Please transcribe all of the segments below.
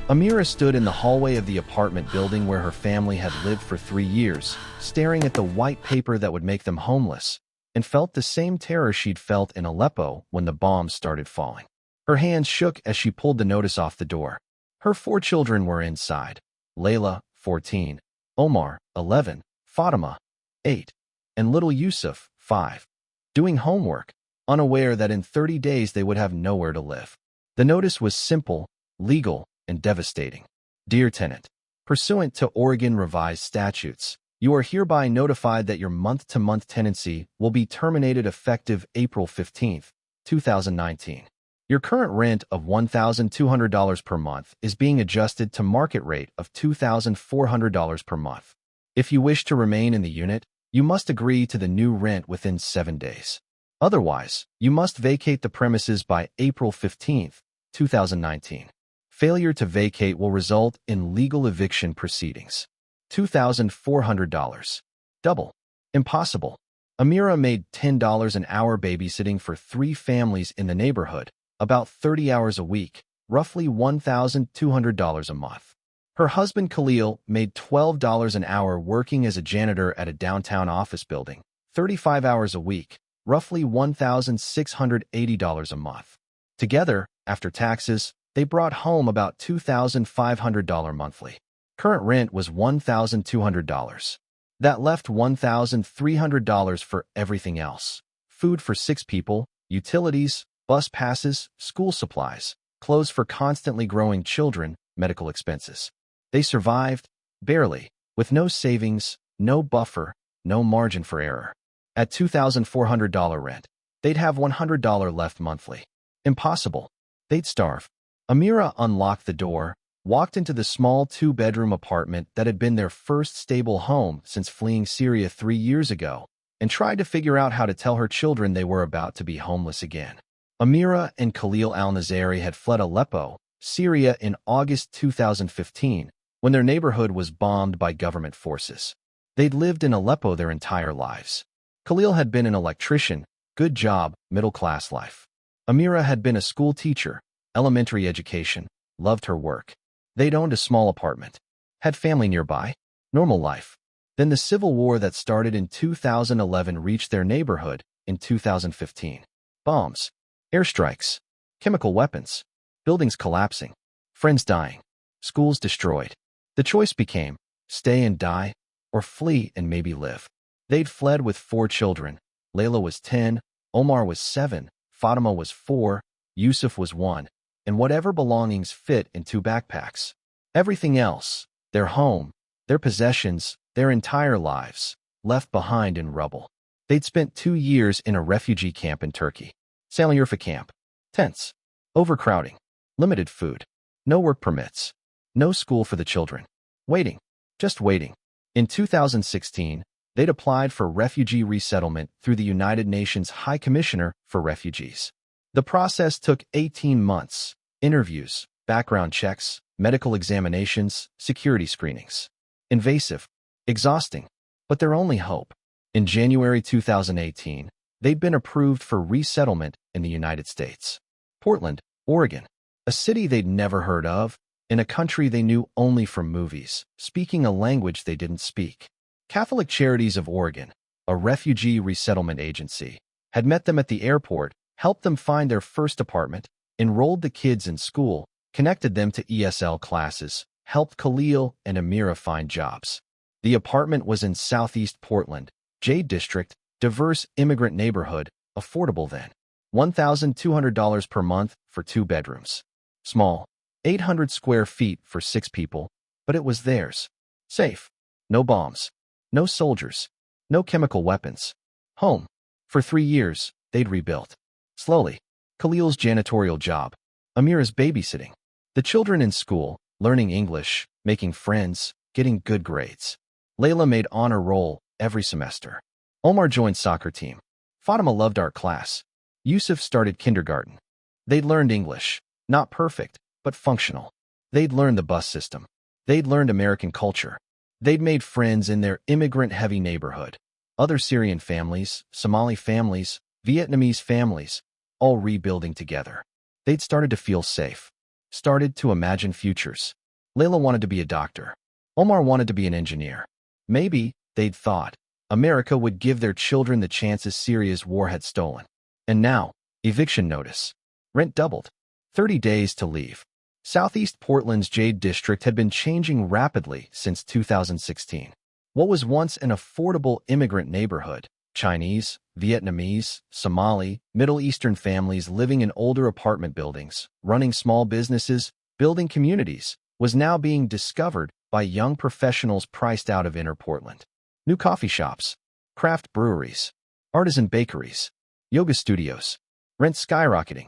Amira stood in the hallway of the apartment building where her family had lived for 3 years, staring at the white paper that would make them homeless, and felt the same terror she'd felt in Aleppo when the bombs started falling. Her hands shook as she pulled the notice off the door. Her 4 children were inside: Layla, 14, Omar, 11, Fatima, 8, and little Yusuf, 5, doing homework, unaware that in 30 days they would have nowhere to live. The notice was simple, legal, and devastating. Dear tenant, pursuant to Oregon revised statutes, you are hereby notified that your month-to-month tenancy will be terminated effective April 15, 2019. Your current rent of $1,200 per month is being adjusted to market rate of $2,400 per month. If you wish to remain in the unit, you must agree to the new rent within 7 days. Otherwise, you must vacate the premises by April 15, 2019. Failure to vacate will result in legal eviction proceedings. $2,400. Double. Impossible. Amira made $10 an hour babysitting for 3 families in the neighborhood, about 30 hours a week, roughly $1,200 a month. Her husband Khalil made $12 an hour working as a janitor at a downtown office building, 35 hours a week, roughly $1,680 a month. Together, after taxes, they brought home about $2,500 monthly. Current rent was $1,200. That left $1,300 for everything else: food for 6 people, utilities, bus passes, school supplies, clothes for constantly growing children, medical expenses. They survived, barely, with no savings, no buffer, no margin for error. At $2,400 rent, they'd have $100 left monthly. Impossible. They'd starve. Amira unlocked the door, walked into the small 2-bedroom apartment that had been their first stable home since fleeing Syria 3 years ago, and tried to figure out how to tell her children they were about to be homeless again. Amira and Khalil Al-Nazari had fled Aleppo, Syria in August 2015, when their neighborhood was bombed by government forces. They'd lived in Aleppo their entire lives. Khalil had been an electrician, good job, middle-class life. Amira had been a school teacher, elementary education, loved her work. They'd owned a small apartment, had family nearby, normal life. Then the civil war that started in 2011 reached their neighborhood in 2015. Bombs, airstrikes, chemical weapons, buildings collapsing, friends dying, schools destroyed. The choice became stay and die, or flee and maybe live. They'd fled with 4 children. Layla was 10, Omar was 7, Fatima was 4, Yusuf was 1, and whatever belongings fit in 2 backpacks. Everything else, their home, their possessions, their entire lives, left behind in rubble. They'd spent 2 years in a refugee camp in Turkey. Al-Nazaris camp. Tents. Overcrowding. Limited food. No work permits. No school for the children. Waiting. Just waiting. In 2016, they'd applied for refugee resettlement through the United Nations High Commissioner for Refugees. The process took 18 months: interviews, background checks, medical examinations, security screenings. Invasive, exhausting, but their only hope. In January 2018, they'd been approved for resettlement in the United States. Portland, Oregon, a city they'd never heard of, in a country they knew only from movies, speaking a language they didn't speak. Catholic Charities of Oregon, a refugee resettlement agency, had met them at the airport, helped them find their first apartment, enrolled the kids in school, connected them to ESL classes, helped Khalil and Amira find jobs. The apartment was in Southeast Portland, Jade District, diverse immigrant neighborhood, affordable then. $1,200 per month for 2 bedrooms. Small, 800 square feet for 6 people, but it was theirs. Safe. No bombs. No soldiers. No chemical weapons. Home. For 3 years, they'd rebuilt. Slowly. Khalil's janitorial job. Amira's babysitting. The children in school, learning English, making friends, getting good grades. Layla made honor roll every semester. Omar joined soccer team. Fatima loved art class. Yusuf started kindergarten. They'd learned English. Not perfect, but functional. They'd learned the bus system. They'd learned American culture. They'd made friends in their immigrant-heavy neighborhood. Other Syrian families, Somali families, Vietnamese families, all rebuilding together. They'd started to feel safe. started to imagine futures. Layla wanted to be a doctor. Omar wanted to be an engineer. Maybe, they'd thought, America would give their children the chances Syria's war had stolen. And now, eviction notice. Rent doubled. 30 days to leave. Southeast Portland's Jade District had been changing rapidly since 2016. What was once an affordable immigrant neighborhood, Chinese, Vietnamese, Somali, Middle Eastern families living in older apartment buildings, running small businesses, building communities, was now being discovered by young professionals priced out of inner Portland. New coffee shops, craft breweries, artisan bakeries, yoga studios, rent skyrocketing.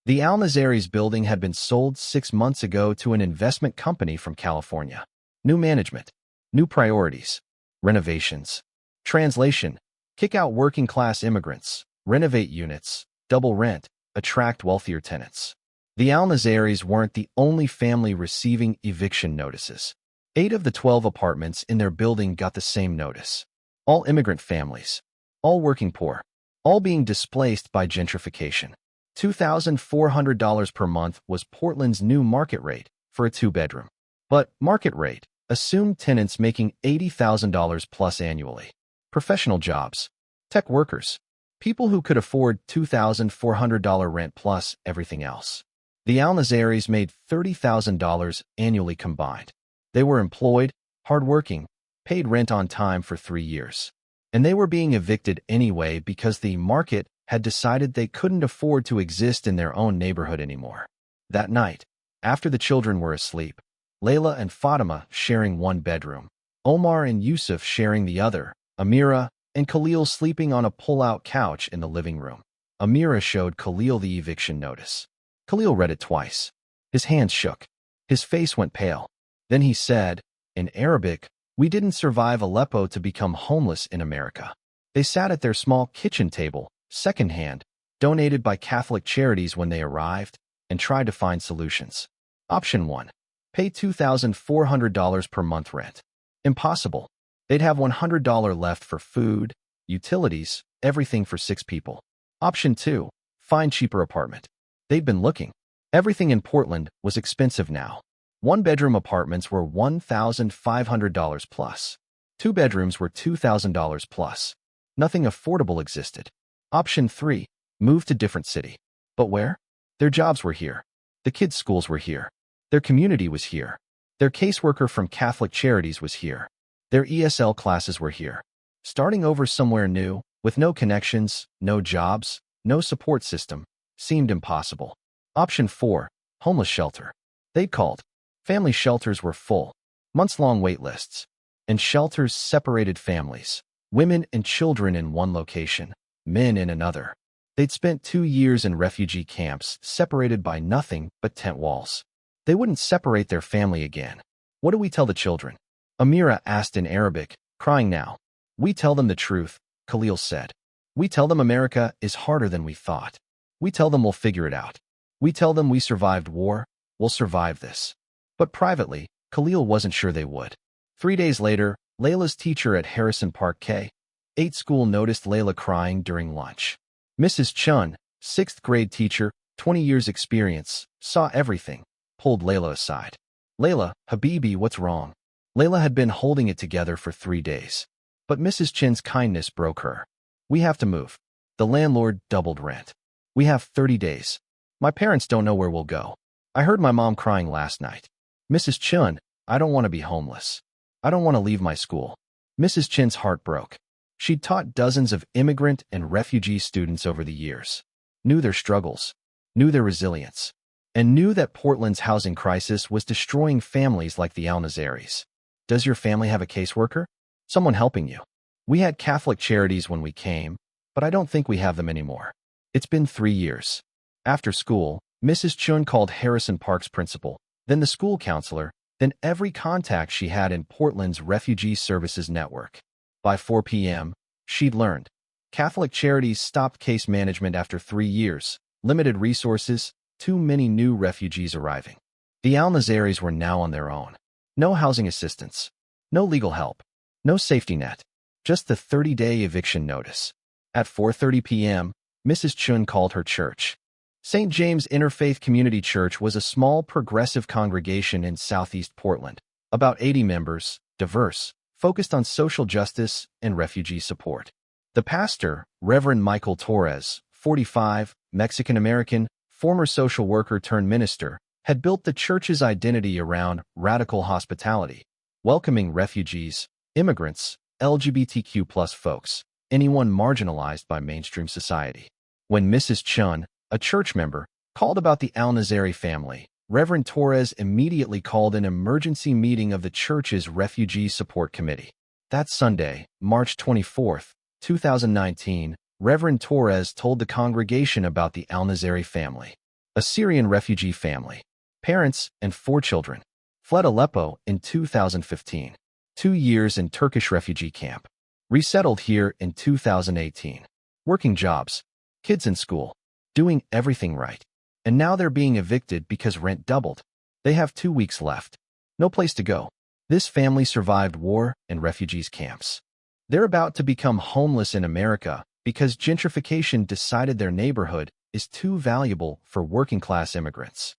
The Al-Nazaris building had been sold 6 months ago to an investment company from California. New management, new priorities, renovations. Translation: kick out working-class immigrants, renovate units, double rent, attract wealthier tenants. The Al-Nazaris weren't the only family receiving eviction notices. 8 of the 12 apartments in their building got the same notice. All immigrant families, all working poor, all being displaced by gentrification. $2,400 per month was Portland's new market rate for a 2-bedroom. But market rate assumed tenants making $80,000 plus annually. Professional jobs, tech workers, people who could afford $2,400 rent plus everything else. The Al-Nazaris made $30,000 annually combined. They were employed, hardworking, paid rent on time for 3 years. And they were being evicted anyway because the market had decided they couldn't afford to exist in their own neighborhood anymore. That night, after the children were asleep, Layla and Fatima sharing one bedroom, Omar and Yusuf sharing the other, Amira and Khalil sleeping on a pull-out couch in the living room. Amira showed Khalil the eviction notice. Khalil read it twice. His hands shook. His face went pale. Then he said, in Arabic, "We didn't survive Aleppo to become homeless in America." They sat at their small kitchen table, secondhand, donated by Catholic Charities when they arrived, and tried to find solutions. Option 1. Pay $2,400 per month rent. Impossible. They'd have $100 left for food, utilities, everything for 6 people. Option 2. Find cheaper apartment. They'd been looking. Everything in Portland was expensive now. 1-bedroom apartments were $1,500 plus. 2 bedrooms were $2,000 plus. Nothing affordable existed. Option 3. Move to different city. But where? Their jobs were here. The kids' schools were here. Their community was here. Their caseworker from Catholic Charities was here. Their ESL classes were here. Starting over somewhere new, with no connections, no jobs, no support system, seemed impossible. Option 4. Homeless shelter. They'd called. Family shelters were full. Months-long wait lists. And shelters separated families. Women and children in one location. Men in another. They'd spent 2 years in refugee camps, separated by nothing but tent walls. They wouldn't separate their family again. What do we tell the children? Amira asked in Arabic, crying now. We tell them the truth, Khalil said. We tell them America is harder than we thought. We tell them we'll figure it out. We tell them we survived war, we'll survive this. But privately, Khalil wasn't sure they would. 3 days later, Layla's teacher at Harrison Park K-8 school noticed Layla crying during lunch. Mrs. Chun, 6th grade teacher, 20 years experience, saw everything, pulled Layla aside. Layla, Habibi, what's wrong? Layla had been holding it together for 3 days. But Mrs. Chin's kindness broke her. We have to move. The landlord doubled rent. We have 30 days. My parents don't know where we'll go. I heard my mom crying last night. Mrs. Chun, I don't want to be homeless. I don't want to leave my school. Mrs. Chin's heart broke. She'd taught dozens of immigrant and refugee students over the years, knew their struggles, knew their resilience, and knew that Portland's housing crisis was destroying families like the Al-Nazaris. Does your family have a caseworker? Someone helping you? We had Catholic Charities when we came, but I don't think we have them anymore. It's been 3 years. After school, Mrs. Chun called Harrison Park's principal, then the school counselor, then every contact she had in Portland's refugee services network. By 4 p.m., she'd learned. Catholic Charities stopped case management after 3 years, limited resources, too many new refugees arriving. The Al-Nazaris were now on their own. No housing assistance, no legal help, no safety net, just the 30-day eviction notice. At 4:30 p.m., Mrs. Chun called her church. St. James Interfaith Community Church was a small progressive congregation in southeast Portland, about 80 members, diverse, focused on social justice and refugee support. The pastor, Reverend Michael Torres, 45, Mexican-American, former social worker turned minister, had built the church's identity around radical hospitality, welcoming refugees, immigrants, LGBTQ+ folks, anyone marginalized by mainstream society. When Mrs. Chun, a church member, called about the Al-Nazari family, Reverend Torres immediately called an emergency meeting of the church's Refugee Support Committee. That Sunday, March 24, 2019, Reverend Torres told the congregation about the Al-Nazari family, a Syrian refugee family, parents and 4 children, fled Aleppo in 2015, 2 years in Turkish refugee camp, resettled here in 2018, working jobs, kids in school, doing everything right. And now they're being evicted because rent doubled. They have 2 weeks left. No place to go. This family survived war and refugees camps. They're about to become homeless in America because gentrification decided their neighborhood is too valuable for working-class immigrants.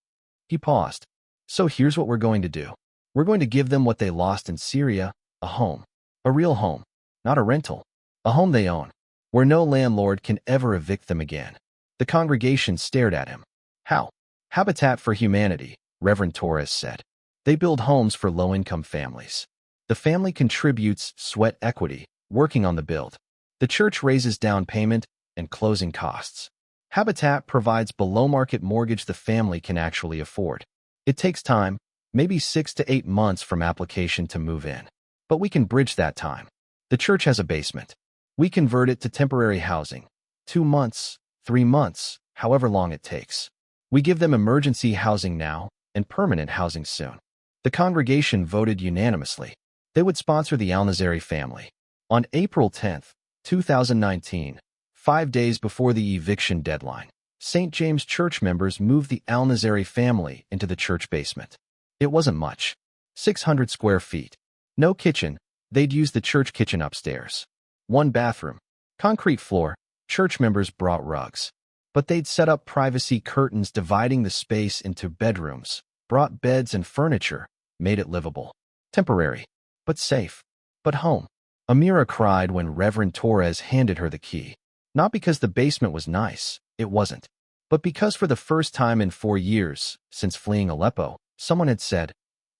He paused. So here's what we're going to do. We're going to give them what they lost in Syria, a home. A real home. Not a rental. A home they own, where no landlord can ever evict them again. The congregation stared at him. How? Habitat for Humanity, Reverend Torres said. They build homes for low-income families. The family contributes sweat equity, working on the build. The church raises down payment and closing costs. Habitat provides below-market mortgage the family can actually afford. It takes time, maybe 6 to 8 months from application to move in. But we can bridge that time. The church has a basement. We convert it to temporary housing. 2 months, 3 months, however long it takes. We give them emergency housing now and permanent housing soon. The congregation voted unanimously. They would sponsor the Al-Nazari family. On April 10, 2019, 5 days before the eviction deadline, St. James Church members moved the Al-Nazari family into the church basement. It wasn't much. 600 square feet. No kitchen. They'd use the church kitchen upstairs. 1 bathroom. Concrete floor. Church members brought rugs. But they'd set up privacy curtains dividing the space into bedrooms, brought beds and furniture, made it livable. Temporary. But safe. But home. Amira cried when Reverend Torres handed her the key. Not because the basement was nice, it wasn't. But because for the first time in 4 years, since fleeing Aleppo, someone had said,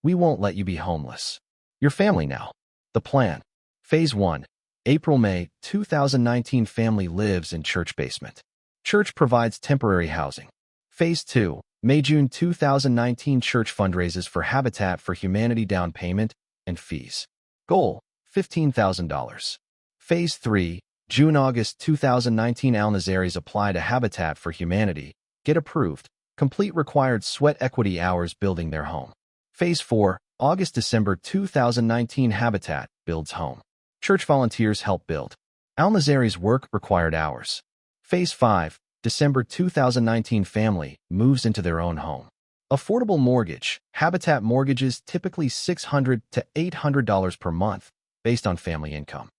"We won't let you be homeless. You're family now." The plan. Phase 1. April-May 2019 family lives in church basement. Church provides temporary housing. Phase 2. May-June 2019 church fundraises for Habitat for Humanity down payment and fees. Goal, $15,000. Phase 3. June-August 2019 Al-Nazaris apply to Habitat for Humanity, get approved, complete required sweat equity hours building their home. Phase 4. August-December 2019 Habitat builds home. Church volunteers help build. Al-Nazaris work required hours. Phase 5. December 2019 family moves into their own home. Affordable mortgage. Habitat mortgages typically $600 to $800 per month based on family income.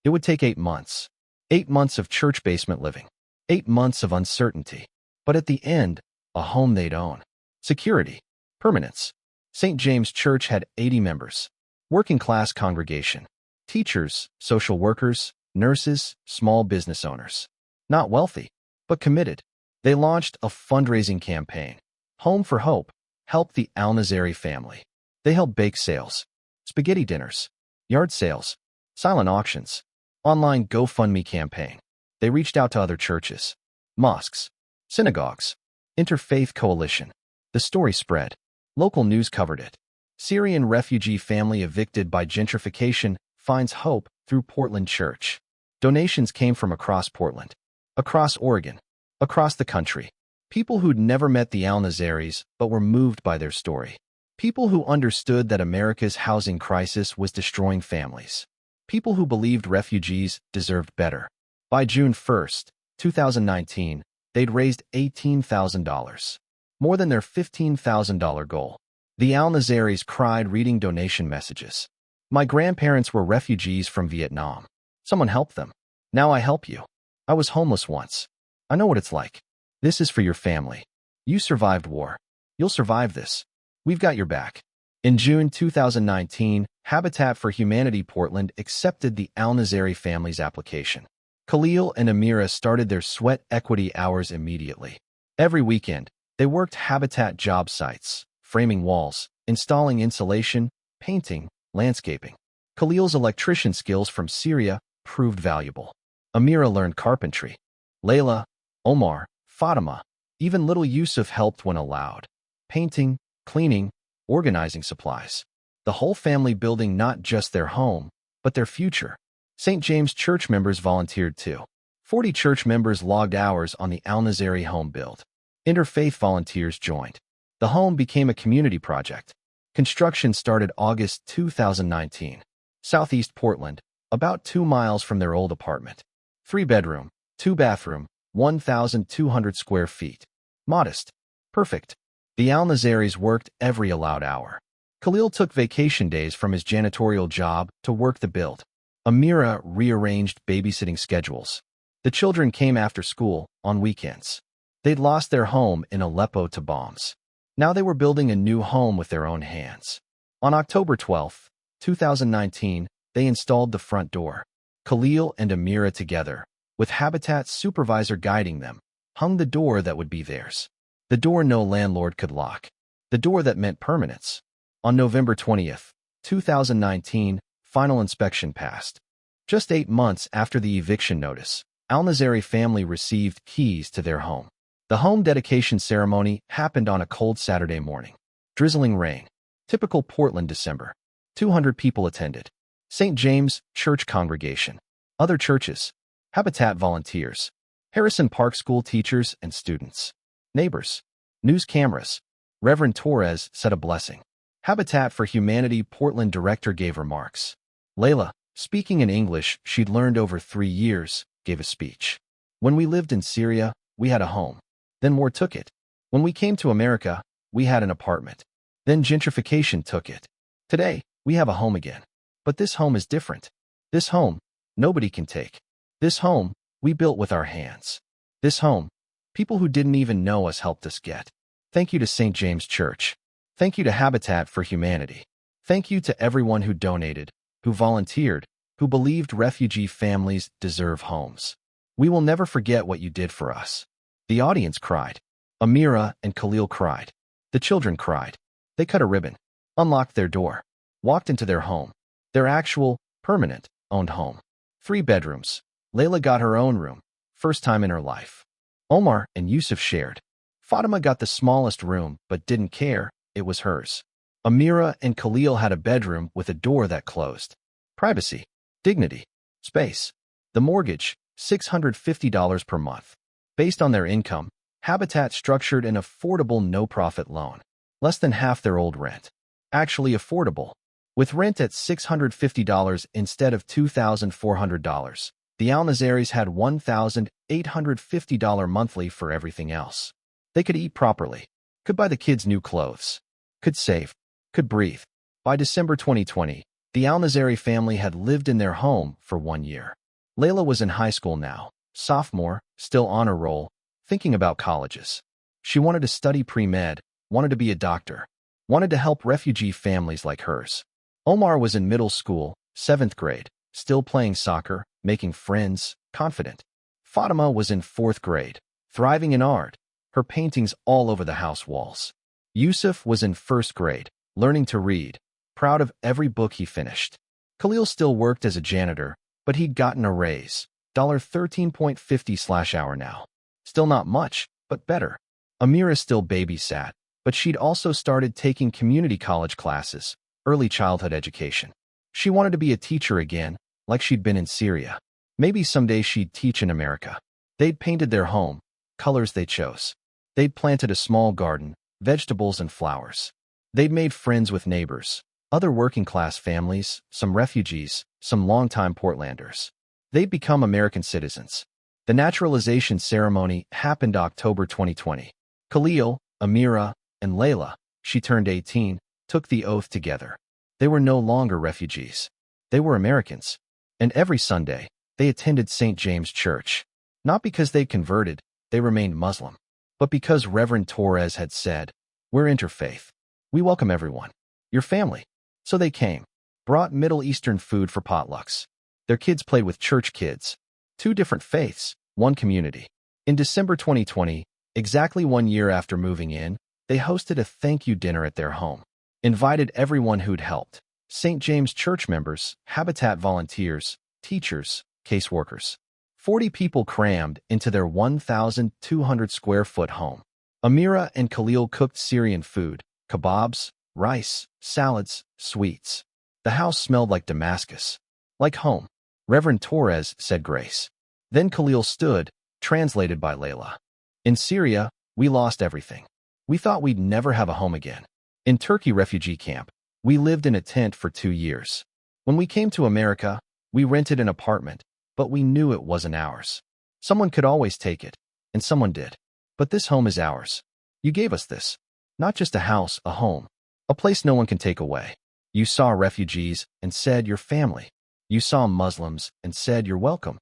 It would take 8 months. 8 months of church basement living. 8 months of uncertainty. But at the end, a home they'd own. Security. Permanence. St. James Church had 80 members. Working-class congregation. Teachers, social workers, nurses, small business owners. Not wealthy, but committed. They launched a fundraising campaign. Home for Hope. Help the Al-Nazari family. They held bake sales, spaghetti dinners, yard sales, silent auctions, online GoFundMe campaign. They reached out to other churches, mosques, synagogues, Interfaith Coalition. The story spread. Local news covered it. Syrian refugee family evicted by gentrification finds hope through Portland church. Donations came from across Portland, across Oregon, across the country. People who'd never met the Al-Nazaris but were moved by their story. People who understood that America's housing crisis was destroying families. People who believed refugees deserved better. By June 1, 2019, they'd raised $18,000, more than their $15,000 goal. The Al-Nazaris cried reading donation messages. "My grandparents were refugees from Vietnam. Someone helped them. Now I help you. I was homeless once. I know what it's like. This is for your family. You survived war. You'll survive this. We've got your back. In June 2019, Habitat for Humanity Portland accepted the Al-Nazari family's application. Khalil and Amira started their sweat equity hours immediately. Every weekend, they worked Habitat job sites, framing walls, installing insulation, painting, landscaping. Khalil's electrician skills from Syria proved valuable. Amira learned carpentry. Layla, Omar, Fatima, even little Yusuf helped when allowed. Painting, cleaning, organizing supplies. The whole family building not just their home, but their future. St. James Church members volunteered too. 40 church members logged hours on the Al-Nazari home build. Interfaith volunteers joined. The home became a community project. Construction started August 2019. Southeast Portland, about 2 miles from their old apartment. 3-bedroom, 2-bathroom, 1,200 square feet. Modest. Perfect. The Al-Nazaris worked every allowed hour. Khalil took vacation days from his janitorial job to work the build. Amira rearranged babysitting schedules. The children came after school, on weekends. They'd lost their home in Aleppo to bombs. Now they were building a new home with their own hands. On October 12, 2019, they installed the front door. Khalil and Amira together, with Habitat's supervisor guiding them, hung the door that would be theirs. The door no landlord could lock. The door that meant permanence. On November 20th, 2019, final inspection passed. Just 8 months after the eviction notice, Al-Nazari family received keys to their home. The home dedication ceremony happened on a cold Saturday morning. Drizzling rain. Typical Portland December. 200 people attended. St. James Church congregation. Other churches. Habitat volunteers. Harrison Park school teachers and students. Neighbors. News cameras. Reverend Torres said a blessing. Habitat for Humanity Portland director gave remarks. Layla, speaking in English she'd learned over 3 years, gave a speech. When we lived in Syria, we had a home. Then war took it. When we came to America, we had an apartment. Then gentrification took it. Today, we have a home again. But this home is different. This home, nobody can take. This home, we built with our hands. This home, people who didn't even know us helped us get. Thank you to St. James Church. Thank you to Habitat for Humanity. Thank you to everyone who donated, who volunteered, who believed refugee families deserve homes. We will never forget what you did for us. The audience cried. Amira and Khalil cried. The children cried. They cut a ribbon, unlocked their door, walked into their home, their actual, permanent, owned home. 3 bedrooms. Layla got her own room, first time in her life. Omar and Yusuf shared. Fatima got the smallest room but didn't care, it was hers. Amira and Khalil had a bedroom with a door that closed. Privacy, dignity, space. The mortgage, $650 per month. Based on their income, Habitat structured an affordable no-profit loan. Less than half their old rent. Actually affordable. With rent at $650 instead of $2,400, the Al-Nazaris had $1,850 monthly for everything else. They could eat properly, could buy the kids new clothes, could save, could breathe. By December 2020, the Al-Nazari family had lived in their home for 1 year. Layla was in high school now, sophomore, still on her roll, thinking about colleges. She wanted to study pre-med, wanted to be a doctor, wanted to help refugee families like hers. Omar was in middle school, 7th grade, still playing soccer, making friends, confident. Fatima was in 4th grade, thriving in art, her paintings all over the house walls. Yusuf was in 1st grade, learning to read, proud of every book he finished. Khalil still worked as a janitor, but he'd gotten a raise, $13.50/hour now. Still not much, but better. Amira still babysat, but she'd also started taking community college classes, early childhood education. She wanted to be a teacher again, like she'd been in Syria. Maybe someday she'd teach in America. They'd painted their home, colors they chose. They'd planted a small garden, vegetables and flowers. They'd made friends with neighbors, other working-class families, some refugees, some longtime Portlanders. They'd become American citizens. The naturalization ceremony happened October 2020. Khalil, Amira, and Layla, she turned 18, took the oath together. They were no longer refugees. They were Americans. And every Sunday, they attended St. James Church. Not because they converted, they remained Muslim. But because Reverend Torres had said, "We're interfaith. We welcome everyone. Your family." So they came, brought Middle Eastern food for potlucks. Their kids played with church kids. 2 different faiths, 1 community. In December 2020, exactly 1 year after moving in, they hosted a thank you dinner at their home. Invited everyone who'd helped. St. James Church members, Habitat volunteers, teachers, caseworkers. 40 people crammed into their 1,200-square-foot home. Amira and Khalil cooked Syrian food, kebabs, rice, salads, sweets. The house smelled like Damascus. Like home. Reverend Torres said grace. Then Khalil stood, translated by Layla. In Syria, we lost everything. We thought we'd never have a home again. In Turkey refugee camp, we lived in a tent for 2 years. When we came to America, we rented an apartment, but we knew it wasn't ours. Someone could always take it, and someone did. But this home is ours. You gave us this. Not just a house, a home. A place no one can take away. You saw refugees and said you're family. You saw Muslims and said you're welcome.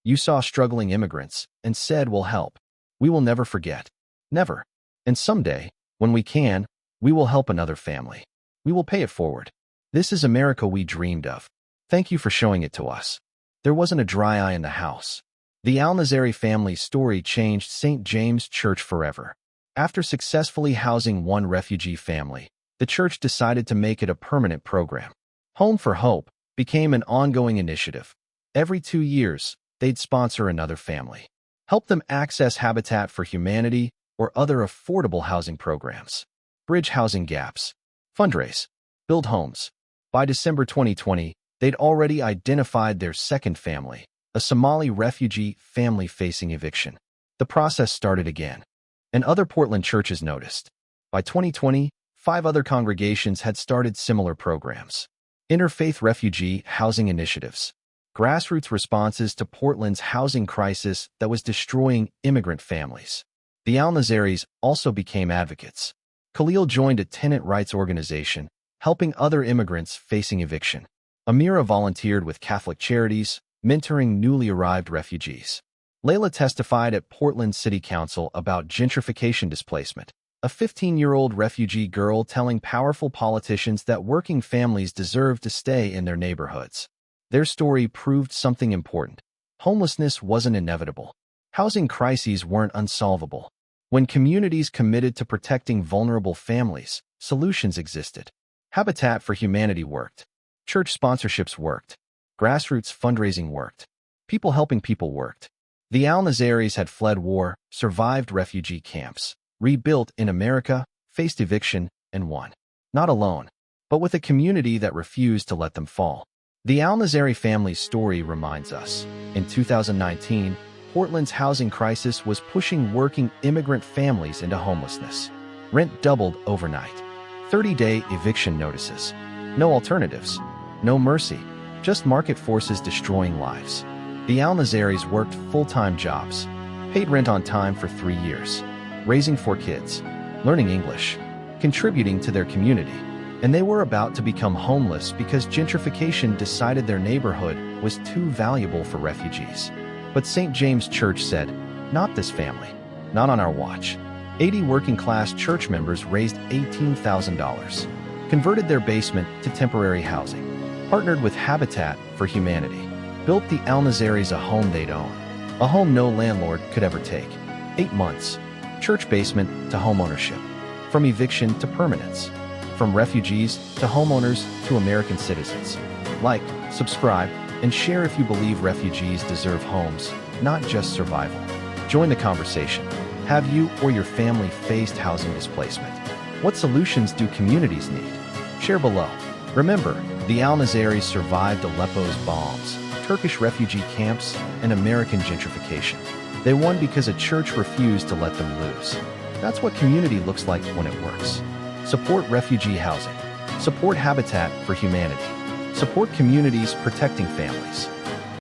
You saw struggling immigrants and said we'll help. We will never forget. Never. And someday, when we can, we will help another family. We will pay it forward. This is America we dreamed of. Thank you for showing it to us. There wasn't a dry eye in the house. The Al-Nazari family's story changed St. James Church forever. After successfully housing 1 refugee family, the church decided to make it a permanent program. Home for Hope became an ongoing initiative. Every 2 years, they'd sponsor another family, help them access Habitat for Humanity or other affordable housing programs, bridge housing gaps, fundraise, build homes. By December 2020, they'd already identified their second family, a Somali refugee family facing eviction. The process started again, and other Portland churches noticed. By 2020, 5 other congregations had started similar programs. Interfaith refugee housing initiatives, grassroots responses to Portland's housing crisis that was destroying immigrant families. The Al-Nazaris also became advocates. Khalil joined a tenant rights organization, helping other immigrants facing eviction. Amira volunteered with Catholic Charities, mentoring newly arrived refugees. Layla testified at Portland City Council about gentrification displacement, a 15-year-old refugee girl telling powerful politicians that working families deserve to stay in their neighborhoods. Their story proved something important. Homelessness wasn't inevitable. Housing crises weren't unsolvable. When communities committed to protecting vulnerable families, solutions existed. Habitat for Humanity worked. Church sponsorships worked. Grassroots fundraising worked. People helping people worked. The Al-Nazaris had fled war, survived refugee camps, rebuilt in America, faced eviction, and won. Not alone, but with a community that refused to let them fall. The Al-Nazari family's story reminds us. In 2019, Portland's housing crisis was pushing working immigrant families into homelessness. Rent doubled overnight. 30-day eviction notices. No alternatives. No mercy. Just market forces destroying lives. The Al-Nazaris worked full-time jobs, paid rent on time for 3 years, raising 4 kids, learning English, contributing to their community, and they were about to become homeless because gentrification decided their neighborhood was too valuable for refugees. But St. James Church said, "Not this family. Not on our watch." 80 working-class church members raised $18,000, converted their basement to temporary housing, partnered with Habitat for Humanity, built the Al-Nazaris a home they'd own, a home no landlord could ever take. 8 months, church basement to homeownership, from eviction to permanence, from refugees to homeowners to American citizens. Like, subscribe, and share if you believe refugees deserve homes, not just survival. Join the conversation. Have you or your family faced housing displacement? What solutions do communities need? Share below. Remember, the Al-Nazaris survived Aleppo's bombs, Turkish refugee camps, and American gentrification. They won because a church refused to let them lose. That's what community looks like when it works. Support refugee housing. Support Habitat for Humanity. Support communities protecting families.